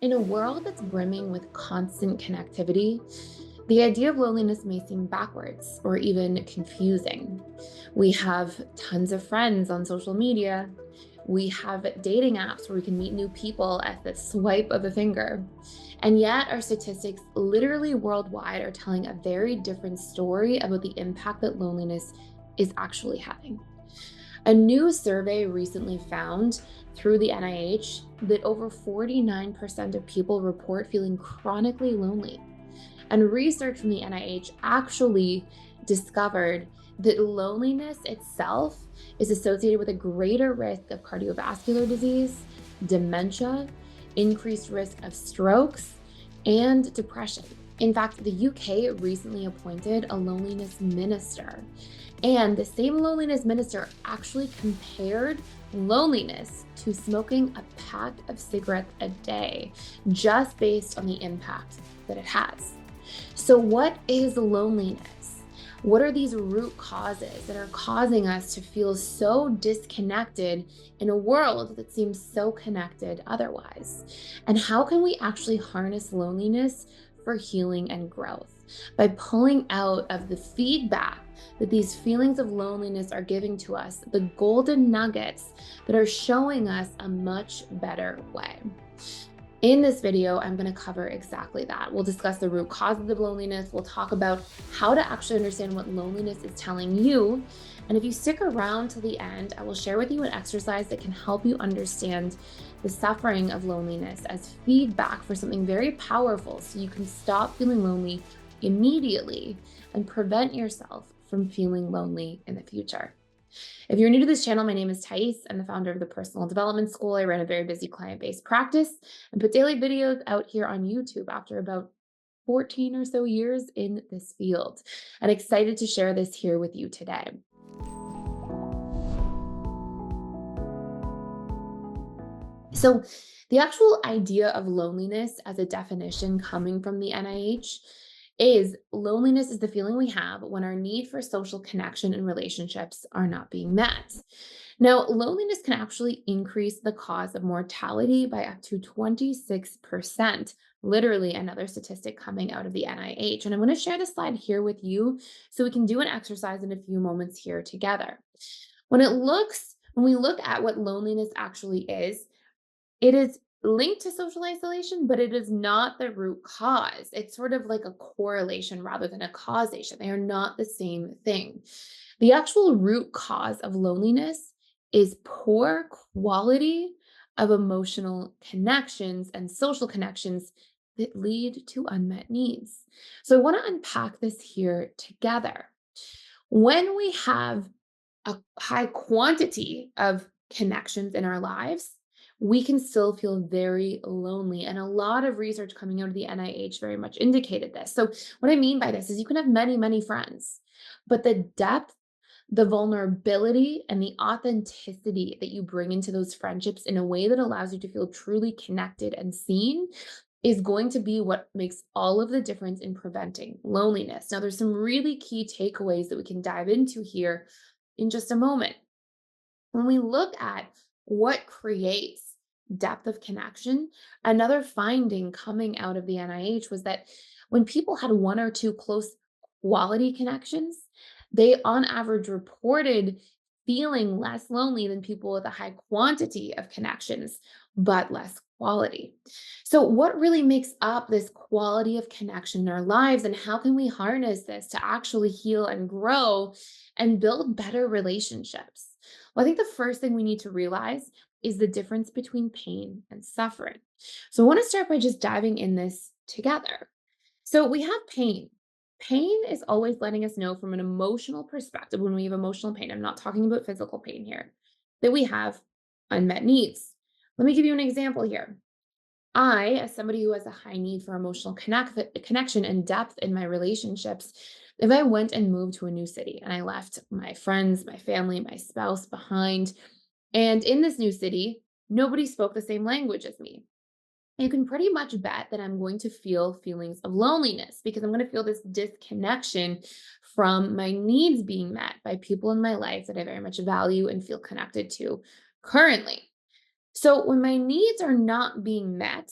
In a world that's brimming with constant connectivity, the idea of loneliness may seem backwards or even confusing. We have tons of friends on social media. We have dating apps where we can meet new people at the swipe of a finger. And yet, our statistics literally worldwide are telling a very different story about the impact that loneliness is actually having. A new survey recently found through the NIH that over 49% of people report feeling chronically lonely. And research from the NIH actually discovered that loneliness itself is associated with a greater risk of cardiovascular disease, dementia, increased risk of strokes, and depression. In fact, the UK recently appointed a loneliness minister, and the same loneliness minister actually compared loneliness to smoking a pack of cigarettes a day, just based on the impact that it has. So, what is loneliness? What are these root causes that are causing us to feel so disconnected in a world that seems so connected otherwise? And how can we actually harness loneliness for healing and growth? By pulling out of the feedback that these feelings of loneliness are giving to us, the golden nuggets that are showing us a much better way. In this video, I'm going to cover exactly that. We'll discuss the root causes of loneliness. We'll talk about how to actually understand what loneliness is telling you. And if you stick around till the end, I will share with you an exercise that can help you understand the suffering of loneliness as feedback for something very powerful so you can stop feeling lonely immediately and prevent yourself from feeling lonely in the future. If you're new to this channel, my name is Thais. I'm the founder of the Personal Development School. I run a very busy client-based practice and put daily videos out here on YouTube after about 14 or so years in this field. I'm excited to share this here with you today. So, the actual idea of loneliness as a definition coming from the NIH is loneliness is the feeling we have when our need for social connection and relationships are not being met. Now, loneliness can actually increase the cause of mortality by up to 26%. Literally, another statistic coming out of the NIH. And I'm going to share the slide here with you so we can do an exercise in a few moments here together. When we look at what loneliness actually is, it is linked to social isolation, but it is not the root cause. It's sort of like a correlation rather than a causation. They are not the same thing. The actual root cause of loneliness is poor quality of emotional connections and social connections that lead to unmet needs. So I want to unpack this here together. When we have a high quantity of connections in our lives, we can still feel very lonely. And a lot of research coming out of the NIH very much indicated this. So, what I mean by this is you can have many, many friends, but the depth, the vulnerability, and the authenticity that you bring into those friendships in a way that allows you to feel truly connected and seen is going to be what makes all of the difference in preventing loneliness. Now, there's some really key takeaways that we can dive into here in just a moment. When we look at what creates depth of connection, another finding coming out of the NIH was that when people had one or two close quality connections, they on average reported feeling less lonely than people with a high quantity of connections, but less quality. So, what really makes up this quality of connection in our lives, and how can we harness this to actually heal and grow and build better relationships? Well, I think the first thing we need to realize is the difference between pain and suffering. So I want to start by just diving in this together. So we have pain. Pain is always letting us know from an emotional perspective when we have emotional pain. I'm not talking about physical pain here, that we have unmet needs. Let me give you an example here. I, as somebody who has a high need for emotional connection and depth in my relationships, if I went and moved to a new city and I left my friends, my family, my spouse behind, and in this new city, nobody spoke the same language as me, you can pretty much bet that I'm going to feel feelings of loneliness because I'm going to feel this disconnection from my needs being met by people in my life that I very much value and feel connected to currently. So when my needs are not being met,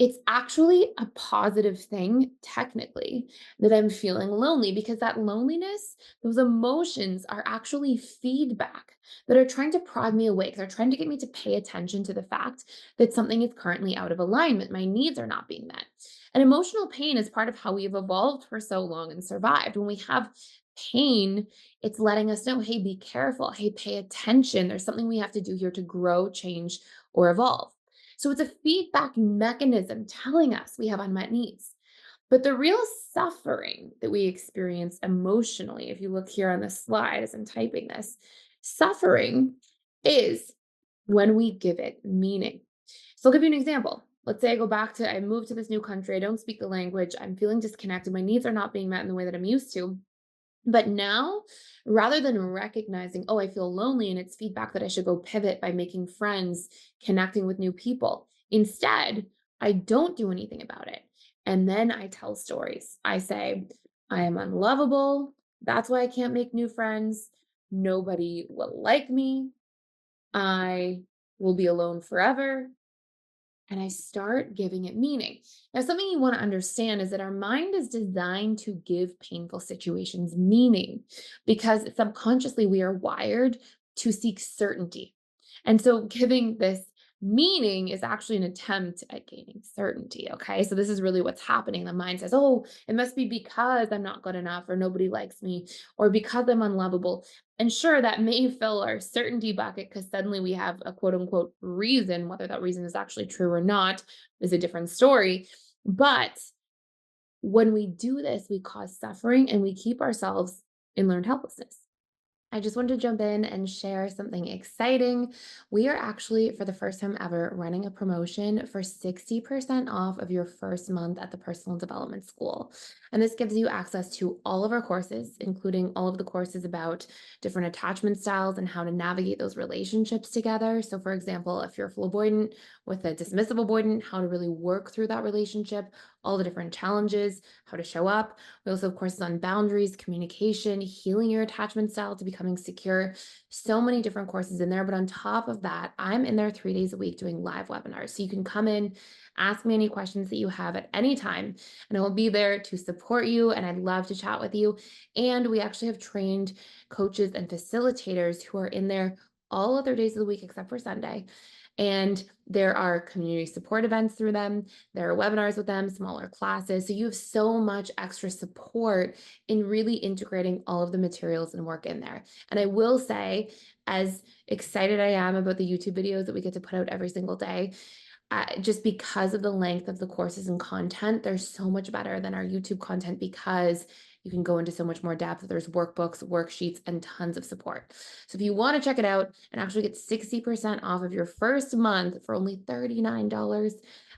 It's actually a positive thing, technically, that I'm feeling lonely because that loneliness, those emotions are actually feedback that are trying to prod me awake. They're trying to get me to pay attention to the fact that something is currently out of alignment. My needs are not being met. And emotional pain is part of how we've evolved for so long and survived. When we have pain, it's letting us know, hey, be careful. Hey, pay attention. There's something we have to do here to grow, change, or evolve. So it's a feedback mechanism telling us we have unmet needs. But the real suffering that we experience emotionally, if you look here on the slide as I'm typing this, suffering is when we give it meaning. So I'll give you an example. Let's say I moved to this new country. I don't speak the language. I'm feeling disconnected. My needs are not being met in the way that I'm used to. But now, rather than recognizing, oh, I feel lonely and it's feedback that I should go pivot by making friends, connecting with new people, instead, I don't do anything about it. And then I tell stories. I say, I am unlovable. That's why I can't make new friends. Nobody will like me. I will be alone forever, and I start giving it meaning. Now, something you want to understand is that our mind is designed to give painful situations meaning because subconsciously we are wired to seek certainty. And so, giving this meaning is actually an attempt at gaining certainty. Okay. So, this is really what's happening. The mind says, oh, it must be because I'm not good enough, or nobody likes me, or because I'm unlovable. And sure, that may fill our certainty bucket because suddenly we have a quote unquote reason. Whether that reason is actually true or not is a different story. But when we do this, we cause suffering and we keep ourselves in learned helplessness. I just wanted to jump in and share something exciting. We are actually, for the first time ever, running a promotion for 60% off of your first month at the Personal Development School. And this gives you access to all of our courses, including all of the courses about different attachment styles and how to navigate those relationships together. So, for example, if you're a full avoidant with a dismissive avoidant, how to really work through that relationship, all the different challenges, how to show up. We also have courses on boundaries, communication, healing your attachment style to becoming secure. So many different courses in there. But on top of that, I'm in there 3 days a week doing live webinars. So you can come in, ask me any questions that you have at any time, and I will be there to support you. And I'd love to chat with you. And we actually have trained coaches and facilitators who are in there all other days of the week except for Sunday. And there are community support events through them. There are webinars with them, smaller classes. So you have so much extra support in really integrating all of the materials and work in there. And I will say, as excited I am about the YouTube videos that we get to put out every single day, just because of the length of the courses and content, they're so much better than our YouTube content because you can go into so much more depth. There's workbooks, worksheets, and tons of support. So if you want to check it out and actually get 60% off of your first month for only $39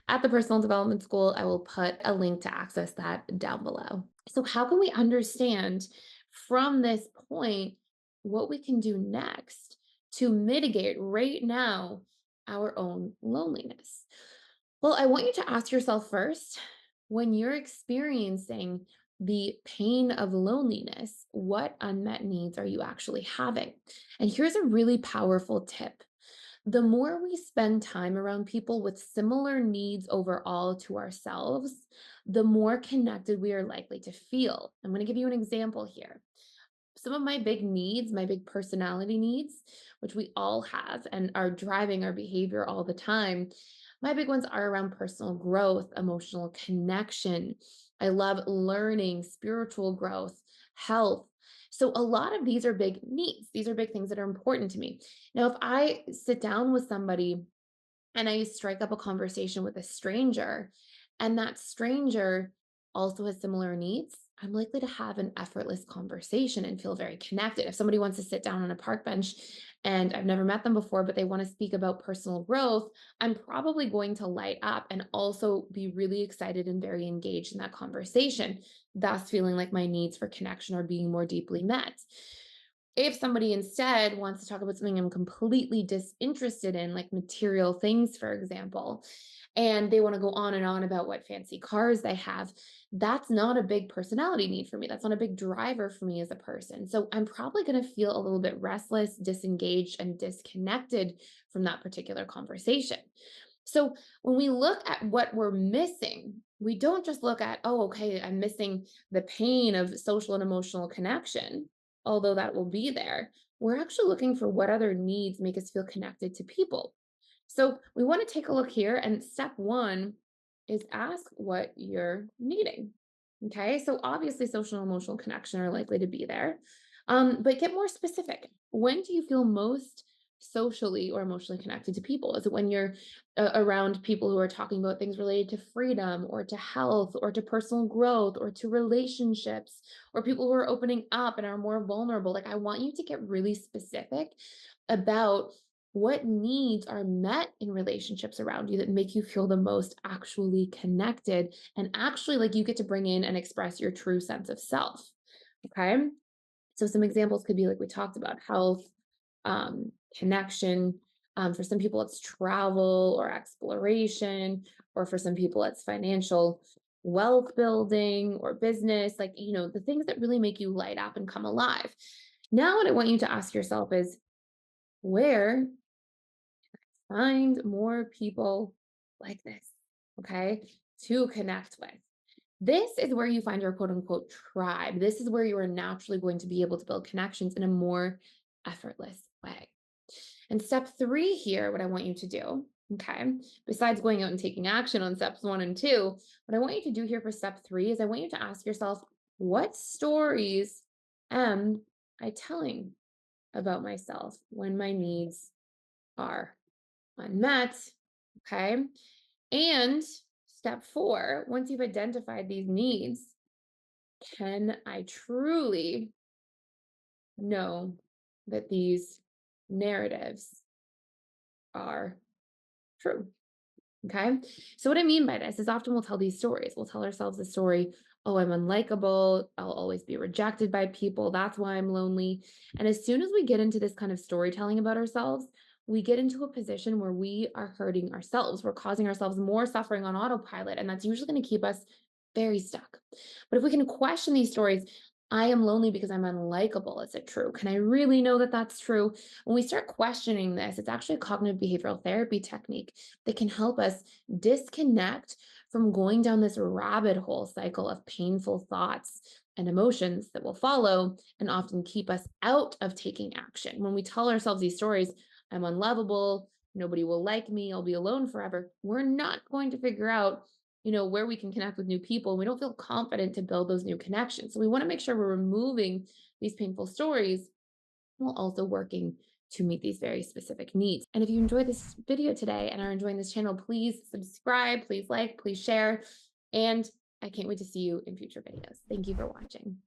at the Personal Development School, I will put a link to access that down below. So, how can we understand from this point what we can do next to mitigate right now our own loneliness? Well, I want you to ask yourself first, when you're experiencing the pain of loneliness, what unmet needs are you actually having? And here's a really powerful tip. The more we spend time around people with similar needs overall to ourselves, the more connected we are likely to feel. I'm going to give you an example here. Some of my big needs, my big personality needs, which we all have and are driving our behavior all the time, my big ones are around personal growth, emotional connection. I love learning, spiritual growth, health. So, a lot of these are big needs. These are big things that are important to me. Now, if I sit down with somebody and I strike up a conversation with a stranger, and that stranger also has similar needs, I'm likely to have an effortless conversation and feel very connected. If somebody wants to sit down on a park bench and I've never met them before, but they want to speak about personal growth, I'm probably going to light up and also be really excited and very engaged in that conversation, thus feeling like my needs for connection are being more deeply met. If somebody instead wants to talk about something I'm completely disinterested in, like material things, for example, and they want to go on and on about what fancy cars they have, that's not a big personality need for me. That's not a big driver for me as a person. So I'm probably going to feel a little bit restless, disengaged, and disconnected from that particular conversation. So when we look at what we're missing, we don't just look at, oh, okay, I'm missing the pain of social and emotional connection, although that will be there. We're actually looking for what other needs make us feel connected to people. So we want to take a look here. And step one is ask what you're needing. Okay. So obviously, social and emotional connection are likely to be there. But get more specific. When do you feel most socially or emotionally connected to people? Is it when you're around people who are talking about things related to freedom or to health or to personal growth or to relationships or people who are opening up and are more vulnerable? Like, I want you to get really specific about what needs are met in relationships around you that make you feel the most actually connected and actually like you get to bring in and express your true sense of self. Okay. So some examples could be like we talked about health, connection. For some people, it's travel or exploration, or for some people, it's financial wealth building or business, like, the things that really make you light up and come alive. Now, what I want you to ask yourself is where find more people like this, okay, to connect with. This is where you find your quote unquote tribe. This is where you are naturally going to be able to build connections in a more effortless way. And step three here, what I want you to do, okay, besides going out and taking action on steps one and two, what I want you to do here for step three is I want you to ask yourself, what stories am I telling about myself when my needs are unmet? Okay. And step four, once you've identified these needs, can I truly know that these narratives are true? Okay. So, what I mean by this is often we'll tell these stories. We'll tell ourselves the story, oh, I'm unlikable. I'll always be rejected by people. That's why I'm lonely. And as soon as we get into this kind of storytelling about ourselves, we get into a position where we are hurting ourselves. We're causing ourselves more suffering on autopilot. And that's usually going to keep us very stuck. But if we can question these stories, I am lonely because I'm unlikable. Is it true? Can I really know that that's true? When we start questioning this, it's actually a cognitive behavioral therapy technique that can help us disconnect from going down this rabbit hole cycle of painful thoughts and emotions that will follow and often keep us out of taking action. When we tell ourselves these stories, I'm unlovable, nobody will like me, I'll be alone forever, we're not going to figure out where we can connect with new people. We don't feel confident to build those new connections. So we want to make sure we're removing these painful stories while also working to meet these very specific needs. And if you enjoyed this video today and are enjoying this channel, please subscribe, please like, please share. And I can't wait to see you in future videos. Thank you for watching.